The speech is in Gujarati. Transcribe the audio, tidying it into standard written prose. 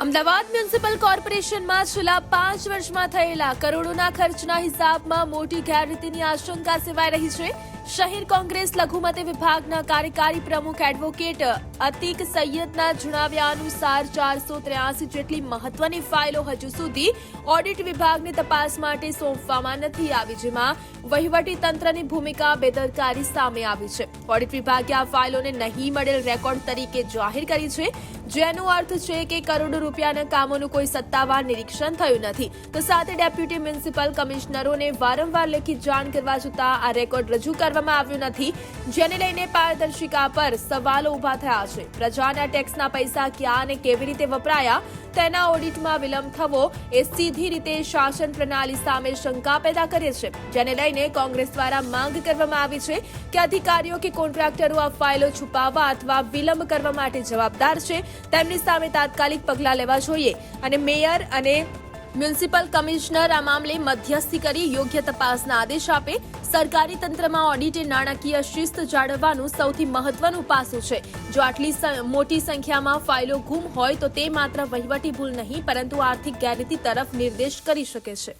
અમદાવાદ મ્યુનિસિપલ કોર્પોરેશનમાં છેલ્લા 5 વર્ષમાં થયેલા કરોડોના ખર્ચના હિસાબમાં મોટી ગેરરીતિની આશંકા સેવાઈ રહી છે. શહેર કોંગ્રેસ લઘુમતી વિભાગના કાર્યકારી પ્રમુખ એડવોકેટ અતીક સૈયદના જણાવ્યા અનુસાર 483 જેટલી મહત્વની ફાઇલો હજુ સુધી ઓડિટ વિભાગની તપાસ માટે સોંપવામાં નથી આવી, જેમાં વહીવટી તંત્રની ભૂમિકા બેદરકારી સામે આવી છે. ઓડિટ વિભાગે આ ફાઇલોને નહીં મળેલ રેકોર્ડ તરીકે જાહેર કરી છે, જેનો અર્થ છે કે કરોડો રૂપિયાના કામોનું કોઈ સત્તાવાર નિરીક્ષણ થયું નથી. તો સાથે ડેપ્યુટી મ્યુનિસિપલ કમિશનરોને વારંવાર લેખિત જાણ કરવા છતાં આ રેકોર્ડ રજૂ કરવામાં આવ્યું નથી, જેને લઈને પારદર્શિતા પર સવાલો ઉભા થયા છે. પ્રજાના ટેક્સના પૈસા ક્યાં અને કેવી રીતે વપરાયા તેના ઓડિટમાં વિલંબ થવો એ સીધી રીતે શાસન પ્રણાલી સામે શંકા પેદા કરે છે, જેને લઈને કોંગ્રેસ દ્વારા માંગ કરવામાં આવી છે કે અધિકારીઓ કે કોન્ટ્રાક્ટરો આ ફાઇલો છુપાવવા અથવા વિલંબ કરવા માટે જવાબદાર છે તેમની સામે તાત્કાલિક પગલાં લેવા જોઈએ અને મેયર અને મ્યુનિસિપલ કમિશનર આ મામલે મધ્યસ્થી કરી યોગ્ય તપાસના આદેશ આપે. સરકારી તંત્રમાં ઓડિટે નાણાકીય શિસ્ત જાળવવાનું સૌથી મહત્વનું પાસું છે. જો આટલી મોટી સંખ્યામાં ફાઇલો ગુમ હોય તો તે માત્ર વહીવટી ભૂલ નહીં પરંતુ આર્થિક ગેરરીતિ તરફ નિર્દેશ કરી શકે છે.